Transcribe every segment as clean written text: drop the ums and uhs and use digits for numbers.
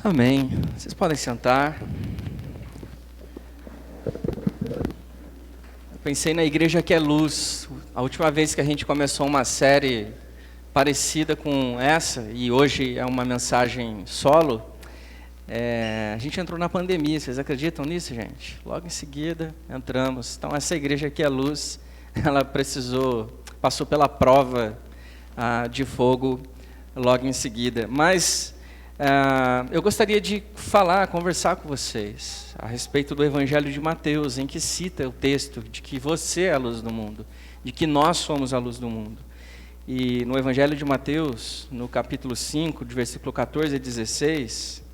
Amém. Vocês podem sentar. Pensei na igreja que é luz. A última vez que a gente começou uma série parecida com essa, e hoje é uma mensagem solo, a gente entrou na pandemia. Vocês acreditam nisso, gente? Logo em seguida entramos. Então essa igreja que é luz, ela passou pela prova de fogo logo em seguida. Mas eu gostaria de conversar com vocês a respeito do Evangelho de Mateus, em que cita o texto de que você é a luz do mundo, de que nós somos a luz do mundo. E no Evangelho de Mateus, no capítulo 5, de versículo 14 a 16,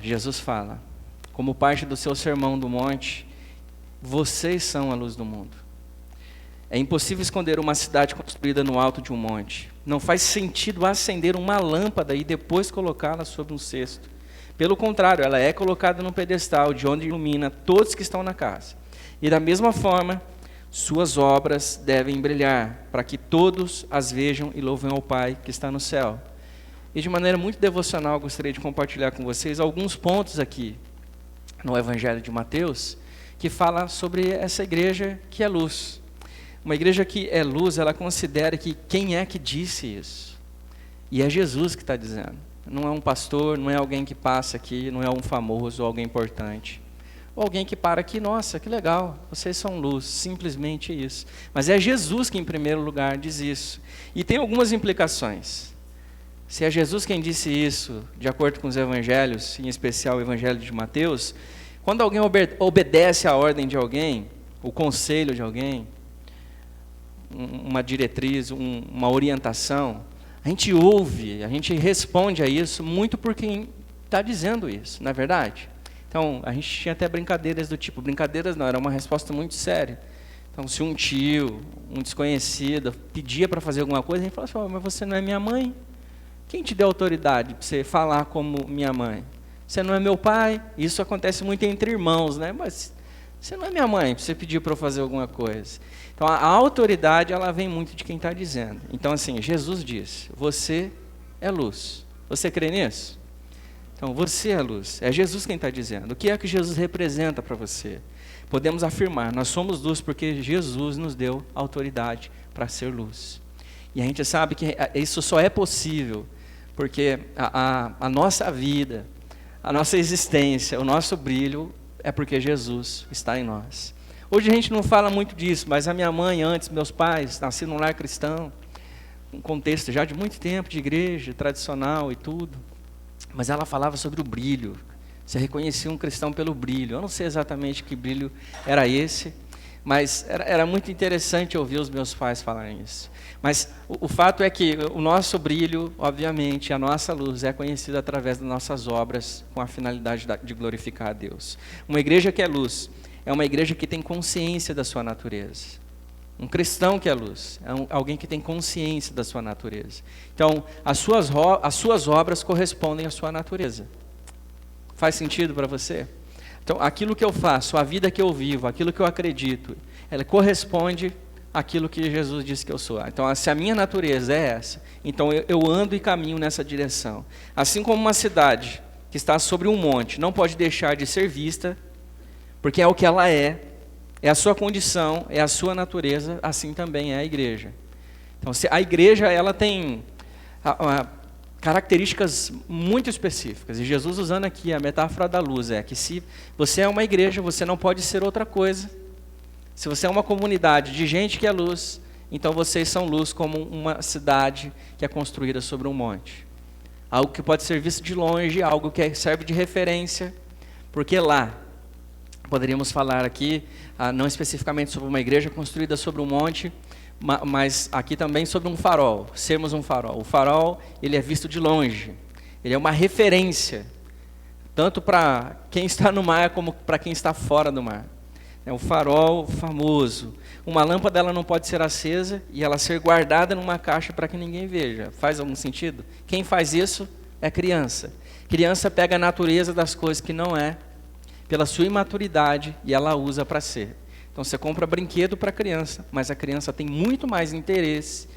Jesus fala, como parte do seu sermão do monte, vocês são a luz do mundo. É impossível esconder uma cidade construída no alto de um monte. Não faz sentido acender uma lâmpada e depois colocá-la sobre um cesto. Pelo contrário, ela é colocada num pedestal, de onde ilumina todos que estão na casa. E da mesma forma, suas obras devem brilhar, para que todos as vejam e louvem ao Pai que está no céu. E de maneira muito devocional, gostaria de compartilhar com vocês alguns pontos aqui no Evangelho de Mateus, que fala sobre essa igreja que é luz. Uma igreja que é luz, ela considera que quem é que disse isso? E é Jesus que está dizendo. Não é um pastor, não é alguém que passa aqui, não é um famoso, ou alguém importante. Ou alguém que para aqui, nossa, que legal, vocês são luz, simplesmente isso. Mas é Jesus que em primeiro lugar diz isso. E tem algumas implicações. Se é Jesus quem disse isso, de acordo com os evangelhos, em especial o evangelho de Mateus, quando alguém obedece à ordem de alguém, o conselho de alguém, uma diretriz, uma orientação, a gente ouve, a gente responde a isso muito por quem está dizendo isso, não é verdade? Então, a gente tinha até brincadeiras do tipo, brincadeiras não, era uma resposta muito séria. Então, se um tio, um desconhecido, pedia para fazer alguma coisa, a gente falava assim, mas você não é minha mãe? Quem te deu autoridade para você falar como minha mãe? Você não é meu pai? Isso acontece muito entre irmãos, né? Mas você não é minha mãe para você pedir para eu fazer alguma coisa. Então, a autoridade, ela vem muito de quem está dizendo. Então, assim, Jesus diz, você é luz. Você crê nisso? Então, você é luz. É Jesus quem está dizendo. O que é que Jesus representa para você? Podemos afirmar, nós somos luz porque Jesus nos deu autoridade para ser luz. E a gente sabe que isso só é possível porque a nossa vida, a nossa existência, o nosso brilho é porque Jesus está em nós. Hoje a gente não fala muito disso, mas a minha mãe, antes, meus pais, nasci num lar cristão, um contexto já de muito tempo, de igreja, tradicional e tudo, mas ela falava sobre o brilho, você reconhecia um cristão pelo brilho. Eu não sei exatamente que brilho era esse, mas era muito interessante ouvir os meus pais falarem isso. Mas o fato é que o nosso brilho, obviamente, a nossa luz é conhecida através das nossas obras, com a finalidade de glorificar a Deus. Uma igreja que é luz é uma igreja que tem consciência da sua natureza. Um cristão que é luz é alguém que tem consciência da sua natureza. Então, as suas obras correspondem à sua natureza. Faz sentido para você? Então, aquilo que eu faço, a vida que eu vivo, aquilo que eu acredito, ela corresponde àquilo que Jesus disse que eu sou. Então, se a minha natureza é essa, então eu ando e caminho nessa direção. Assim como uma cidade que está sobre um monte não pode deixar de ser vista, porque é o que ela é a sua condição, é a sua natureza, assim também é a igreja. Então, a igreja ela tem características muito específicas, e Jesus usando aqui a metáfora da luz, que se você é uma igreja, você não pode ser outra coisa. Se você é uma comunidade de gente que é luz, então vocês são luz como uma cidade que é construída sobre um monte. Algo que pode ser visto de longe, algo que serve de referência, porque lá, poderíamos falar aqui, não especificamente sobre uma igreja construída sobre um monte, mas aqui também sobre um farol, sermos um farol. O farol, ele é visto de longe, ele é uma referência, tanto para quem está no mar como para quem está fora do mar. É um farol famoso. Uma lâmpada ela não pode ser acesa e ela ser guardada numa caixa para que ninguém veja. Faz algum sentido? Quem faz isso é criança. Criança pega a natureza das coisas que não é, pela sua imaturidade, e ela usa para ser. Então você compra brinquedo para a criança, mas a criança tem muito mais interesse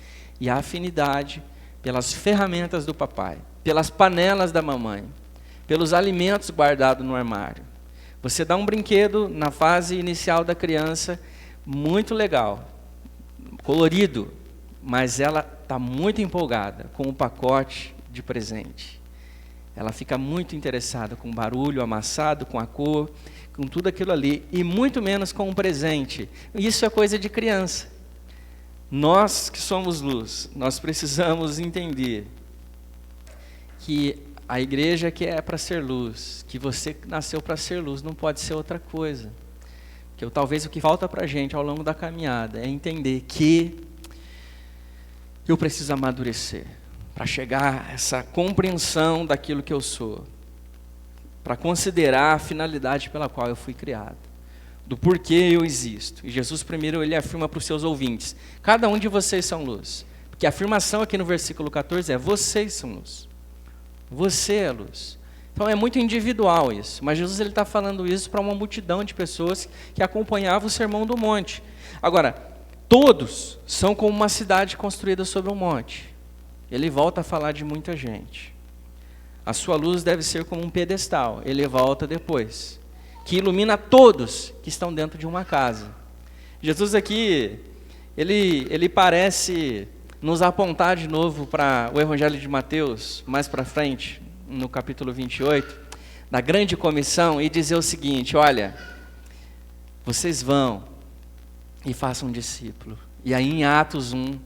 e afinidade pelas ferramentas do papai, pelas panelas da mamãe, pelos alimentos guardados no armário. Você dá um brinquedo na fase inicial da criança, muito legal, colorido, mas ela está muito empolgada com o pacote de presente. Ela fica muito interessada com o barulho amassado, com a cor, com tudo aquilo ali, e muito menos com o presente. Isso é coisa de criança. Nós que somos luz, nós precisamos entender que a igreja que é para ser luz, que você nasceu para ser luz, não pode ser outra coisa. Que talvez o que falta para a gente ao longo da caminhada é entender que eu preciso amadurecer para chegar a essa compreensão daquilo que eu sou, para considerar a finalidade pela qual eu fui criado, do porquê eu existo. E Jesus primeiro ele afirma para os seus ouvintes: cada um de vocês são luz. Porque a afirmação aqui no versículo 14 é: vocês são luz. Você é luz. Então é muito individual isso, mas Jesus está falando isso para uma multidão de pessoas que acompanhavam o Sermão do Monte. Agora, todos são como uma cidade construída sobre um monte. Ele volta a falar de muita gente. A sua luz deve ser como um pedestal, ele volta depois, que ilumina todos que estão dentro de uma casa. Jesus aqui, ele parece nos apontar de novo para o Evangelho de Mateus, mais para frente, no capítulo 28, da grande comissão, e dizer o seguinte: olha, vocês vão e façam discípulo. E aí em Atos 1,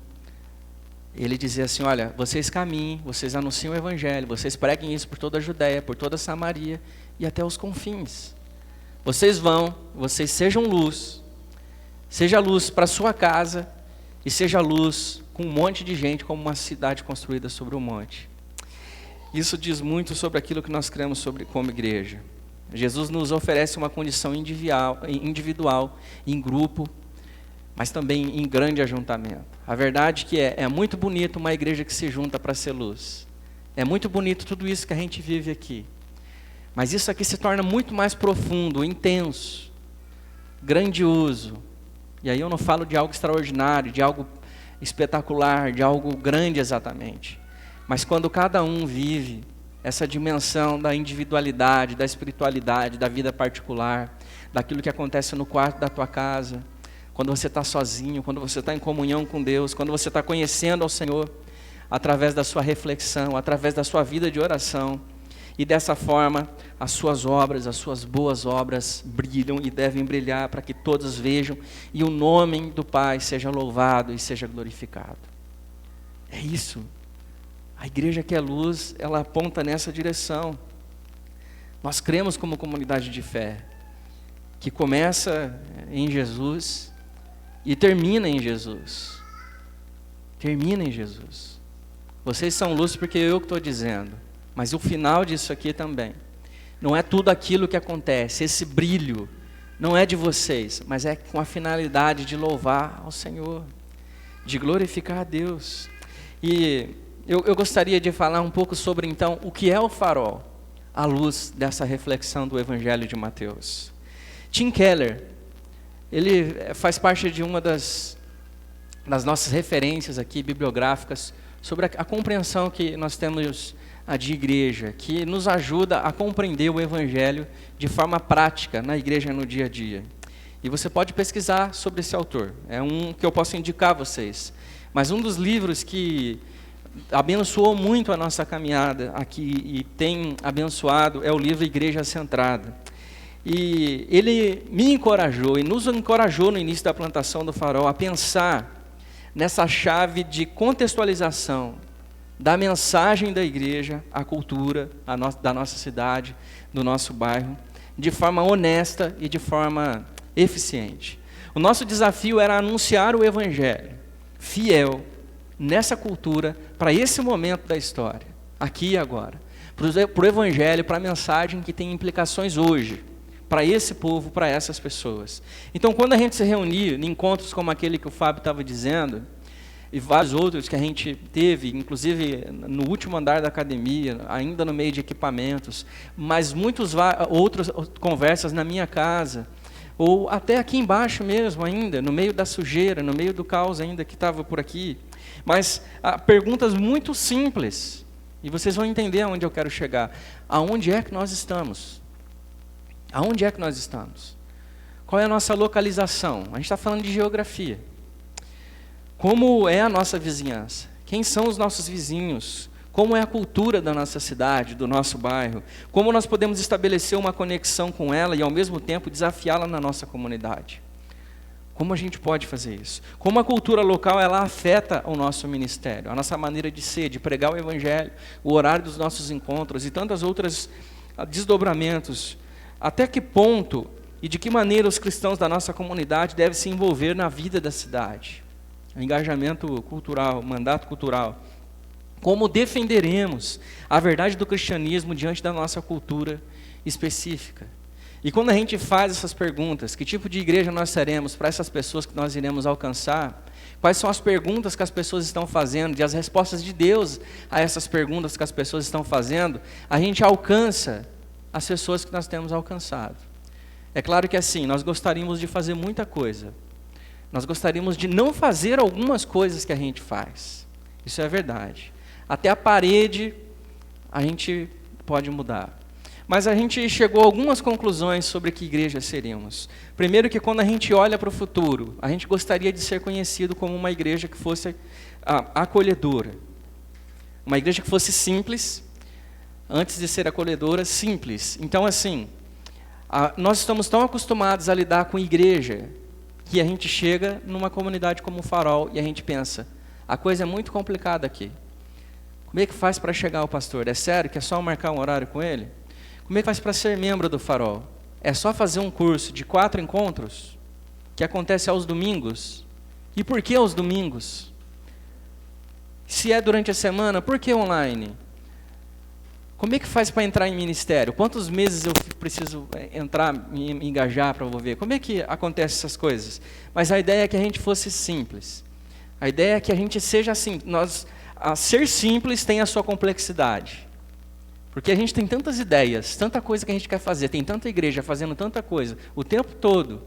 ele dizia assim: olha, vocês caminhem, vocês anunciam o Evangelho, vocês preguem isso por toda a Judéia, por toda a Samaria e até os confins. Vocês vão, vocês sejam luz, seja luz para a sua casa e seja luz com um monte de gente, como uma cidade construída sobre um monte. Isso diz muito sobre aquilo que nós cremos como igreja. Jesus nos oferece uma condição individual, em grupo, mas também em grande ajuntamento. A verdade que é muito bonito uma igreja que se junta para ser luz. É muito bonito tudo isso que a gente vive aqui. Mas isso aqui se torna muito mais profundo, intenso, grandioso. E aí eu não falo de algo extraordinário, de algo espetacular, de algo grande exatamente. Mas quando cada um vive essa dimensão da individualidade, da espiritualidade, da vida particular, daquilo que acontece no quarto da tua casa, quando você está sozinho, quando você está em comunhão com Deus, quando você está conhecendo ao Senhor, através da sua reflexão, através da sua vida de oração, e dessa forma as suas obras, as suas boas obras brilham e devem brilhar para que todos vejam e o nome do Pai seja louvado e seja glorificado. É isso. A igreja que é luz, ela aponta nessa direção. Nós cremos como comunidade de fé, que começa em Jesus e termina em Jesus. Termina em Jesus. Vocês são luz porque eu que estou dizendo, mas o final disso aqui também. Não é tudo aquilo que acontece, esse brilho não é de vocês, mas é com a finalidade de louvar ao Senhor, de glorificar a Deus. E eu gostaria de falar um pouco sobre, então, o que é o farol, à luz dessa reflexão do Evangelho de Mateus. Tim Keller, ele faz parte de uma das nossas referências aqui, bibliográficas, sobre a compreensão que nós temos de igreja, que nos ajuda a compreender o Evangelho de forma prática na igreja no dia a dia. E você pode pesquisar sobre esse autor, é um que eu posso indicar a vocês. Mas um dos livros que abençoou muito a nossa caminhada aqui e tem abençoado é o livro Igreja Centrada. E ele me encorajou e nos encorajou no início da plantação do Farol a pensar nessa chave de contextualização da mensagem da igreja, à cultura da nossa cidade, do nosso bairro, de forma honesta e de forma eficiente. O nosso desafio era anunciar o Evangelho fiel nessa cultura, para esse momento da história, aqui e agora, para o Evangelho, para a mensagem que tem implicações hoje, para esse povo, para essas pessoas. Então, quando a gente se reunir em encontros como aquele que o Fábio estava dizendo, e vários outros que a gente teve, inclusive no último andar da academia, ainda no meio de equipamentos, mas muitas outras conversas na minha casa, ou até aqui embaixo mesmo ainda, no meio da sujeira, no meio do caos ainda que estava por aqui. Mas perguntas muito simples, e vocês vão entender aonde eu quero chegar. Aonde é que nós estamos? Aonde é que nós estamos? Qual é a nossa localização? A gente está falando de geografia. Como é a nossa vizinhança? Quem são os nossos vizinhos? Como é a cultura da nossa cidade, do nosso bairro? Como nós podemos estabelecer uma conexão com ela e, ao mesmo tempo, desafiá-la na nossa comunidade? Como a gente pode fazer isso? Como a cultura local ela afeta o nosso ministério, a nossa maneira de ser, de pregar o evangelho, o horário dos nossos encontros e tantas outras desdobramentos. Até que ponto e de que maneira os cristãos da nossa comunidade devem se envolver na vida da cidade? Engajamento cultural, mandato cultural. Como defenderemos a verdade do cristianismo diante da nossa cultura específica? E quando a gente faz essas perguntas, que tipo de igreja nós seremos para essas pessoas que nós iremos alcançar? Quais são as perguntas que as pessoas estão fazendo e as respostas de Deus a essas perguntas que as pessoas estão fazendo? A gente alcança as pessoas que nós temos alcançado. É claro que assim, nós gostaríamos de fazer muita coisa. Nós gostaríamos de não fazer algumas coisas que a gente faz. Isso é verdade. Até a parede a gente pode mudar. Mas a gente chegou a algumas conclusões sobre que igreja seríamos. Primeiro que quando a gente olha para o futuro, a gente gostaria de ser conhecido como uma igreja que fosse acolhedora. Uma igreja que fosse simples, antes de ser acolhedora, simples. Então assim, nós estamos tão acostumados a lidar com igreja, que a gente chega numa comunidade como o Farol e a gente pensa, a coisa é muito complicada aqui. Como é que faz para chegar ao pastor? É sério que é só marcar um horário com ele? Como é que faz para ser membro do Farol? É só fazer um curso de 4 encontros, que acontece aos domingos? E por que aos domingos? Se é durante a semana, por que online? Como é que faz para entrar em ministério? Quantos meses eu preciso entrar, me engajar para ver? Como é que acontecem essas coisas? Mas a ideia é que a gente fosse simples. A ideia é que a gente seja assim. Ser simples tem a sua complexidade. Porque a gente tem tantas ideias, tanta coisa que a gente quer fazer, tem tanta igreja fazendo tanta coisa, o tempo todo.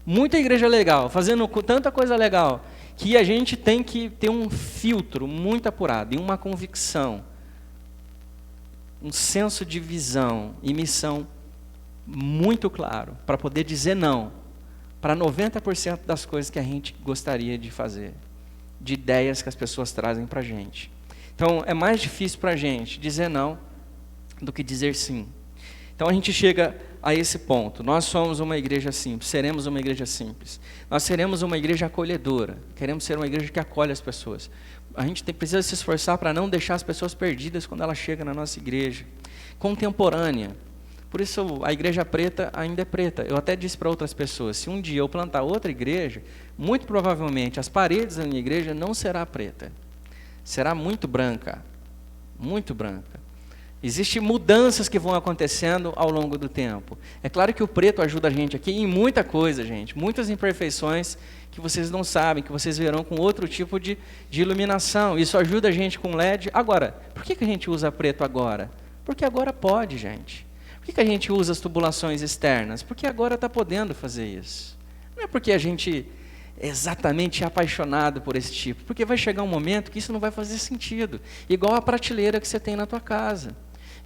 Muita igreja legal, fazendo tanta coisa legal, que a gente tem que ter um filtro muito apurado, e uma convicção, um senso de visão e missão muito claro, para poder dizer não, para 90% das coisas que a gente gostaria de fazer, de ideias que as pessoas trazem para a gente. Então, é mais difícil para a gente dizer não, do que dizer sim. Então a gente chega a esse ponto. Nós somos uma igreja simples, seremos uma igreja simples. Nós seremos uma igreja acolhedora. Queremos ser uma igreja que acolhe as pessoas. A gente precisa se esforçar para não deixar as pessoas perdidas quando elas chegam na nossa igreja. Contemporânea. Por isso a igreja preta ainda é preta. Eu até disse para outras pessoas, se um dia eu plantar outra igreja, muito provavelmente as paredes da minha igreja não será preta. Será muito branca. Muito branca. Existem mudanças que vão acontecendo ao longo do tempo. É claro que o preto ajuda a gente aqui em muita coisa, gente. Muitas imperfeições que vocês não sabem, que vocês verão com outro tipo de iluminação. Isso ajuda a gente com LED. Agora, por que a gente usa preto agora? Porque agora pode, gente. Por que a gente usa as tubulações externas? Porque agora está podendo fazer isso. Não é porque a gente é exatamente apaixonado por esse tipo. Porque vai chegar um momento que isso não vai fazer sentido. Igual a prateleira que você tem na tua casa.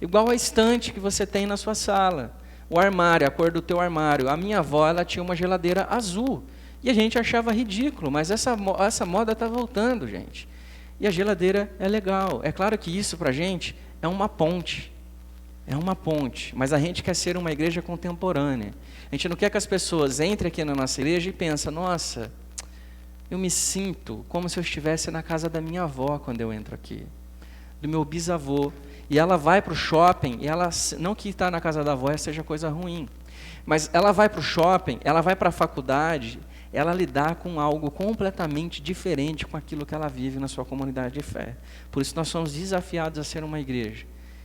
Igual a estante que você tem na sua sala, o armário, a cor do teu armário. A minha avó, ela tinha uma geladeira azul, e a gente achava ridículo, mas essa moda está voltando, gente. E a geladeira é legal. É claro que isso para a gente é uma ponte, mas a gente quer ser uma igreja contemporânea. A gente não quer que as pessoas entrem aqui na nossa igreja e pensem, nossa, eu me sinto como se eu estivesse na casa da minha avó quando eu entro aqui, do meu bisavô. E ela vai para o shopping, e ela, não que estar na casa da avó seja coisa ruim, mas ela vai para o shopping, ela vai para a faculdade, ela lidar com algo completamente diferente com aquilo que ela vive na sua comunidade de fé. Por isso nós somos desafiados a ser uma igreja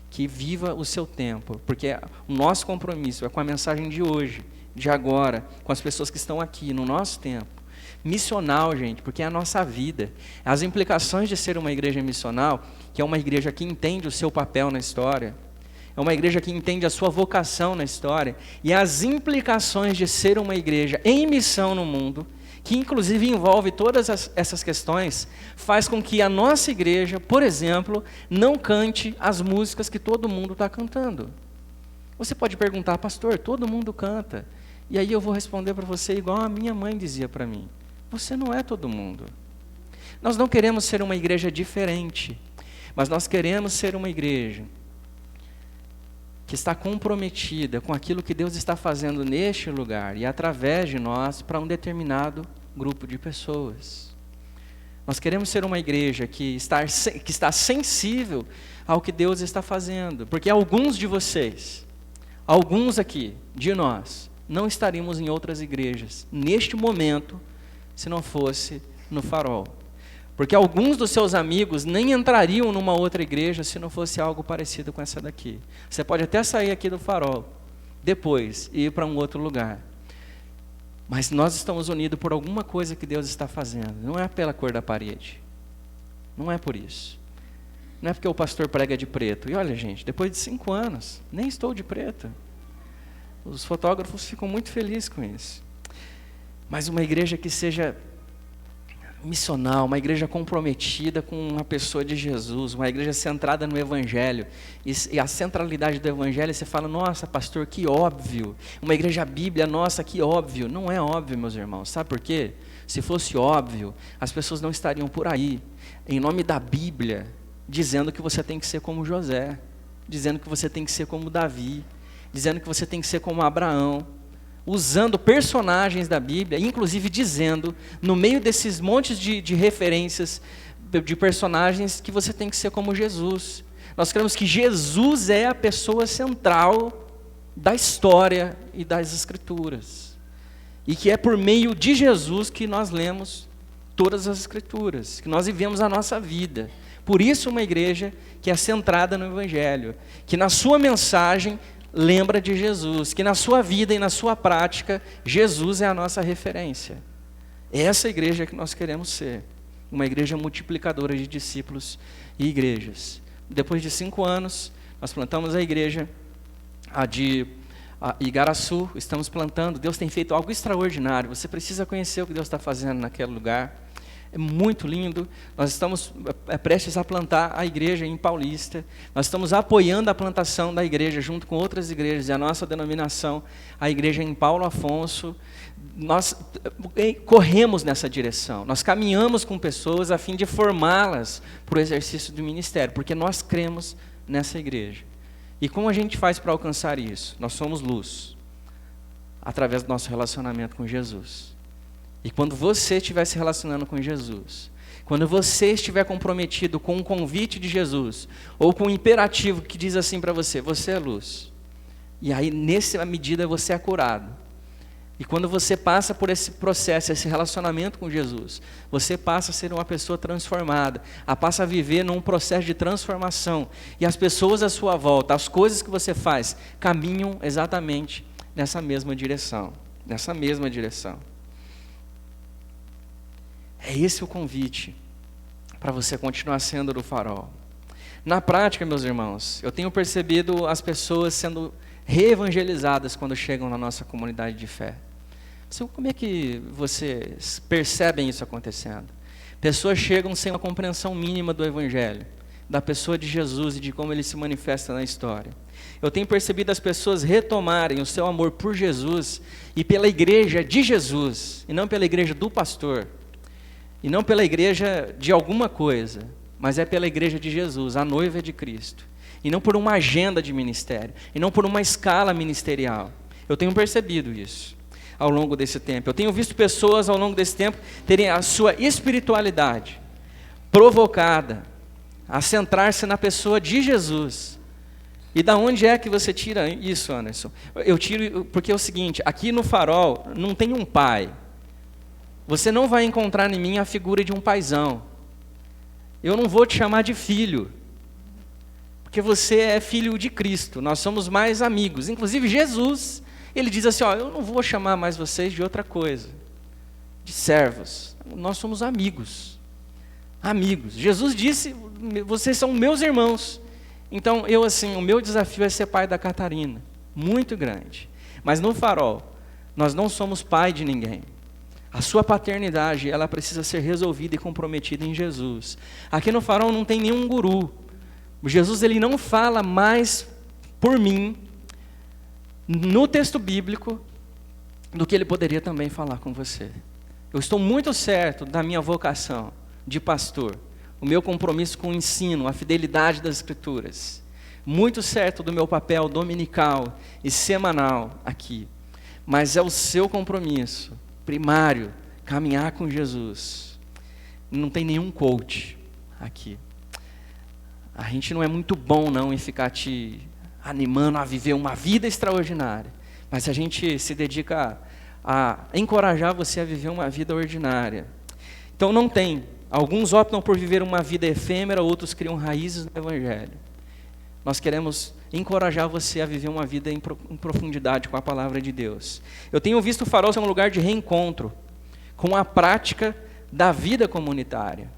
que viva o seu tempo, porque o nosso compromisso é com a mensagem de hoje, de agora, com as pessoas que estão aqui, no nosso tempo. Missional, gente, porque é a nossa vida. As implicações de ser uma igreja missional, que é uma igreja que entende o seu papel na história, é uma igreja que entende a sua vocação na história, e as implicações de ser uma igreja em missão no mundo, que inclusive envolve todas essas questões, faz com que a nossa igreja, por exemplo, não cante as músicas que todo mundo está cantando. Você pode perguntar, pastor, todo mundo canta. E aí eu vou responder para você igual a minha mãe dizia para mim. Você não é todo mundo. Nós não queremos ser uma igreja diferente, mas nós queremos ser uma igreja que está comprometida com aquilo que Deus está fazendo neste lugar e através de nós para um determinado grupo de pessoas. Nós queremos ser uma igreja que está sensível ao que Deus está fazendo, porque alguns de vocês, alguns aqui de nós, não estaríamos em outras igrejas neste momento se não fosse no Farol. Porque alguns dos seus amigos nem entrariam numa outra igreja se não fosse algo parecido com essa daqui. Você pode até sair aqui do Farol depois e ir para um outro lugar. Mas nós estamos unidos por alguma coisa que Deus está fazendo. Não é pela cor da parede. Não é por isso. Não é porque o pastor prega de preto. E olha, gente, depois de 5 anos, nem estou de preto. Os fotógrafos ficam muito felizes com isso. Mas uma igreja que seja missional, uma igreja comprometida com uma pessoa de Jesus, uma igreja centrada no Evangelho. E a centralidade do Evangelho, você fala, nossa, pastor, que óbvio. Uma igreja bíblia, nossa, que óbvio. Não é óbvio, meus irmãos. Sabe por quê? Se fosse óbvio, as pessoas não estariam por aí, em nome da Bíblia, dizendo que você tem que ser como José, dizendo que você tem que ser como Davi, dizendo que você tem que ser como Abraão, usando personagens da Bíblia, inclusive dizendo, no meio desses montes de referências de personagens, que você tem que ser como Jesus. Nós cremos que Jesus é a pessoa central da história e das Escrituras. E que é por meio de Jesus que nós lemos todas as Escrituras, que nós vivemos a nossa vida. Por isso uma igreja que é centrada no Evangelho, que na sua mensagem lembra de Jesus, que na sua vida e na sua prática, Jesus é a nossa referência. É essa igreja que nós queremos ser, uma igreja multiplicadora de discípulos e igrejas. Depois de 5 anos, nós plantamos a igreja de Igaraçu, estamos plantando, Deus tem feito algo extraordinário, você precisa conhecer o que Deus está fazendo naquele lugar. É muito lindo. Nós estamos prestes a plantar a igreja em Paulista. Nós estamos apoiando a plantação da igreja junto com outras igrejas. E a nossa denominação, a igreja em Paulo Afonso. Nós corremos nessa direção. Nós caminhamos com pessoas a fim de formá-las para o exercício do ministério. Porque nós cremos nessa igreja. E como a gente faz para alcançar isso? Nós somos luz. Através do nosso relacionamento com Jesus. E quando você estiver se relacionando com Jesus, quando você estiver comprometido com o convite de Jesus, ou com o imperativo que diz assim para você, você é luz. E aí, nessa medida, você é curado. E quando você passa por esse processo, esse relacionamento com Jesus, você passa a ser uma pessoa transformada, passa a viver num processo de transformação. E as pessoas à sua volta, as coisas que você faz, caminham exatamente nessa mesma direção. Nessa mesma direção. É esse o convite para você continuar sendo do Farol. Na prática, meus irmãos, eu tenho percebido as pessoas sendo reevangelizadas quando chegam na nossa comunidade de fé. Como é que vocês percebem isso acontecendo? Pessoas chegam sem uma compreensão mínima do Evangelho, da pessoa de Jesus e de como ele se manifesta na história. Eu tenho percebido as pessoas retomarem o seu amor por Jesus e pela igreja de Jesus, e não pela igreja do pastor. E não pela igreja de alguma coisa, mas é pela igreja de Jesus, a noiva de Cristo. E não por uma agenda de ministério, e não por uma escala ministerial. Eu tenho percebido isso ao longo desse tempo. Eu tenho visto pessoas ao longo desse tempo terem a sua espiritualidade provocada a centrar-se na pessoa de Jesus. E da onde é que você tira isso, Anderson? Eu tiro porque é o seguinte, aqui no Farol não tem um pai. Você não vai encontrar em mim a figura de um paizão. Eu não vou te chamar de filho, porque você é filho de Cristo, nós somos mais amigos. Inclusive Jesus, ele diz assim, eu não vou chamar mais vocês de outra coisa, de servos, nós somos amigos. Amigos. Jesus disse, vocês são meus irmãos. Então, o meu desafio é ser pai da Catarina, muito grande. Mas no Farol, nós não somos pai de ninguém. A sua paternidade, ela precisa ser resolvida e comprometida em Jesus. Aqui no Farol não tem nenhum guru. Jesus, ele não fala mais por mim, no texto bíblico, do que ele poderia também falar com você. Eu estou muito certo da minha vocação de pastor, o meu compromisso com o ensino, a fidelidade das Escrituras. Muito certo do meu papel dominical e semanal aqui. Mas é o seu compromisso primário, caminhar com Jesus. Não tem nenhum coach aqui. A gente não é muito bom não em ficar te animando a viver uma vida extraordinária. Mas a gente se dedica a encorajar você a viver uma vida ordinária. Então não tem. Alguns optam por viver uma vida efêmera, outros criam raízes no Evangelho. Nós queremos encorajar você a viver uma vida em profundidade com a palavra de Deus. Eu tenho visto o Farol ser um lugar de reencontro com a prática da vida comunitária.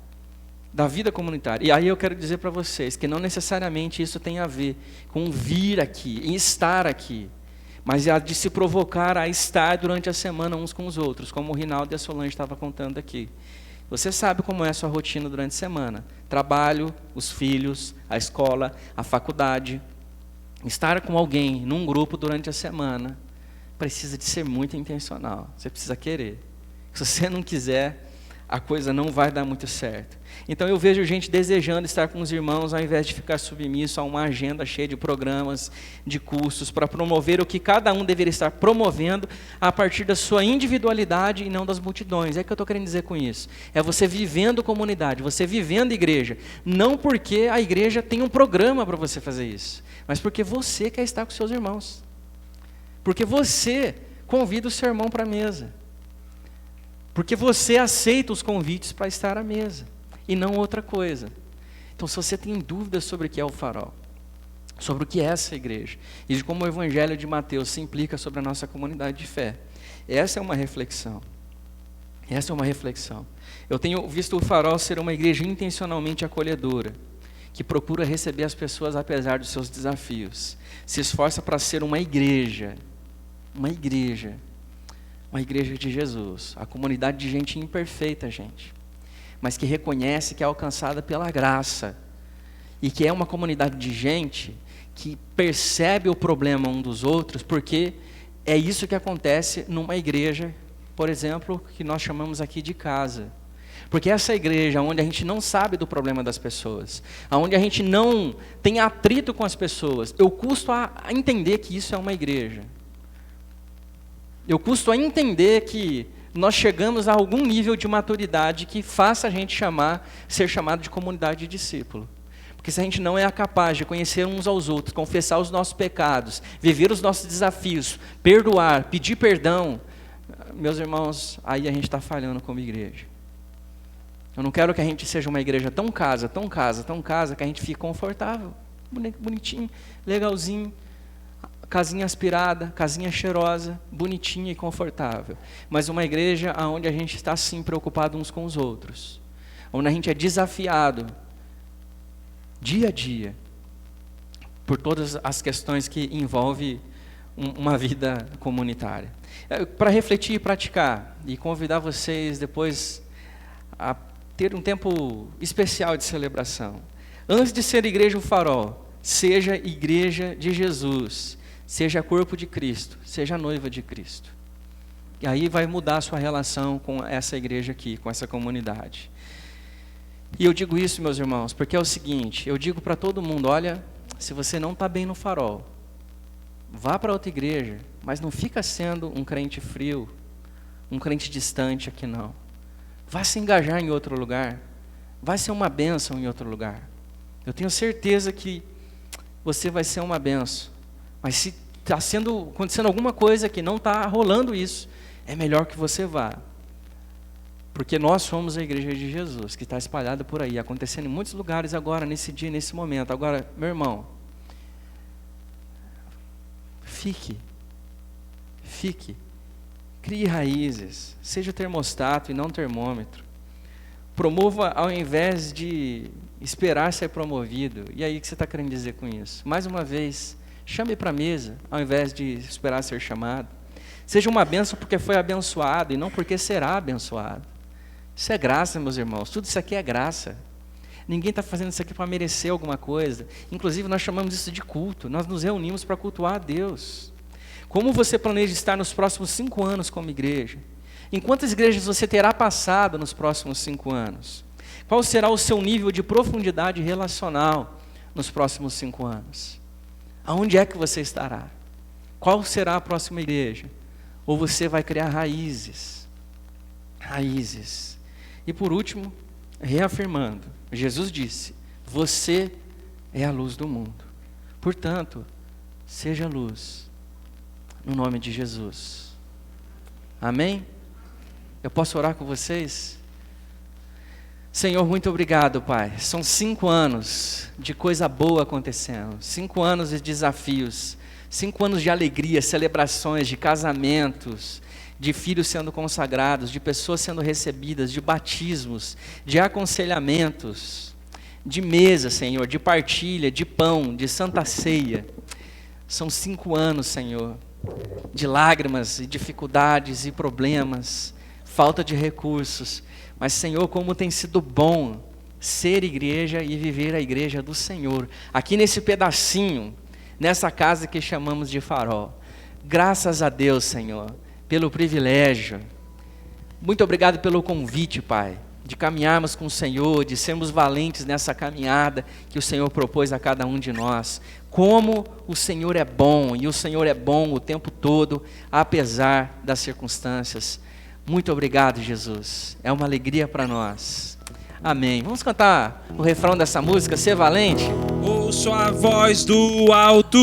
Da vida comunitária. E aí eu quero dizer para vocês que não necessariamente isso tem a ver com vir aqui, em estar aqui, mas é de se provocar a estar durante a semana uns com os outros, como o Rinaldo e a Solange estavam contando aqui. Você sabe como é a sua rotina durante a semana. Trabalho, os filhos, a escola, a faculdade. Estar com alguém num grupo durante a semana precisa de ser muito intencional. Você precisa querer. Se você não quiser, a coisa não vai dar muito certo. Então eu vejo gente desejando estar com os irmãos ao invés de ficar submisso a uma agenda cheia de programas, de cursos, para promover o que cada um deveria estar promovendo a partir da sua individualidade e não das multidões. É o que eu estou querendo dizer com isso. É você vivendo comunidade, você vivendo igreja. Não porque a igreja tem um programa para você fazer isso, mas porque você quer estar com seus irmãos. Porque você convida o seu irmão para a mesa. Porque você aceita os convites para estar à mesa, e não outra coisa. Então, se você tem dúvidas sobre o que é o Farol, sobre o que é essa igreja, e de como o Evangelho de Mateus se implica sobre a nossa comunidade de fé, essa é uma reflexão. Essa é uma reflexão. Eu tenho visto o Farol ser uma igreja intencionalmente acolhedora, que procura receber as pessoas apesar dos seus desafios. Se esforça para ser uma igreja de Jesus, a comunidade de gente imperfeita, gente, mas que reconhece que é alcançada pela graça, e que é uma comunidade de gente que percebe o problema um dos outros, porque é isso que acontece numa igreja, por exemplo, que nós chamamos aqui de casa. Porque essa igreja onde a gente não sabe do problema das pessoas, onde a gente não tem atrito com as pessoas, eu custo a entender que isso é uma igreja. Eu custo a entender que nós chegamos a algum nível de maturidade que faça a gente ser chamado de comunidade de discípulo. Porque se a gente não é capaz de conhecer uns aos outros, confessar os nossos pecados, viver os nossos desafios, perdoar, pedir perdão, meus irmãos, aí a gente está falhando como igreja. Eu não quero que a gente seja uma igreja tão casa, que a gente fique confortável, bonitinho, legalzinho, casinha aspirada, casinha cheirosa, bonitinha e confortável. Mas uma igreja onde a gente está sim preocupado uns com os outros. Onde a gente é desafiado, dia a dia, por todas as questões que envolvem uma vida comunitária. Para refletir e praticar, e convidar vocês depois a ter um tempo especial de celebração. Antes de ser igreja o Farol, seja igreja de Jesus, seja corpo de Cristo, seja noiva de Cristo. E aí vai mudar a sua relação com essa igreja aqui, com essa comunidade. E eu digo isso, meus irmãos, porque é o seguinte, eu digo para todo mundo, olha, se você não está bem no Farol, vá para outra igreja, mas não fica sendo um crente frio, um crente distante aqui não. Vá se engajar em outro lugar, vai ser uma bênção em outro lugar. Eu tenho certeza que você vai ser uma bênção. Mas se está acontecendo alguma coisa que não está rolando isso, é melhor que você vá. Porque nós somos a igreja de Jesus, que está espalhada por aí, acontecendo em muitos lugares agora, nesse dia, nesse momento. Agora, meu irmão, fique, crie raízes, seja termostato e não termômetro. Promova ao invés de esperar ser promovido. E aí, o que você está querendo dizer com isso? Mais uma vez, chame para a mesa, ao invés de esperar ser chamado. Seja uma bênção porque foi abençoado e não porque será abençoado. Isso é graça, meus irmãos. Tudo isso aqui é graça. Ninguém está fazendo isso aqui para merecer alguma coisa. Inclusive, nós chamamos isso de culto. Nós nos reunimos para cultuar a Deus. Como você planeja estar nos próximos 5 anos como igreja? Em quantas igrejas você terá passado nos próximos 5 anos? Qual será o seu nível de profundidade relacional nos próximos 5 anos? Aonde é que você estará? Qual será a próxima igreja? Ou você vai criar raízes? Raízes. E por último, reafirmando, Jesus disse, você é a luz do mundo. Portanto, seja luz, no nome de Jesus. Amém? Eu posso orar com vocês? Senhor, muito obrigado, Pai. São 5 anos de coisa boa acontecendo, 5 anos de desafios, 5 anos de alegria, celebrações, de casamentos, de filhos sendo consagrados, de pessoas sendo recebidas, de batismos, de aconselhamentos, de mesa, Senhor, de partilha, de pão, de santa ceia. São 5 anos, Senhor, de lágrimas e dificuldades e problemas, falta de recursos. Mas, Senhor, como tem sido bom ser igreja e viver a igreja do Senhor, aqui nesse pedacinho, nessa casa que chamamos de Farol. Graças a Deus, Senhor, pelo privilégio. Muito obrigado pelo convite, Pai, de caminharmos com o Senhor, de sermos valentes nessa caminhada que o Senhor propôs a cada um de nós. Como o Senhor é bom, e o Senhor é bom o tempo todo, apesar das circunstâncias. Muito obrigado, Jesus. É uma alegria para nós. Amém. Vamos cantar o refrão dessa música, Ser Valente? Ouço a voz do alto.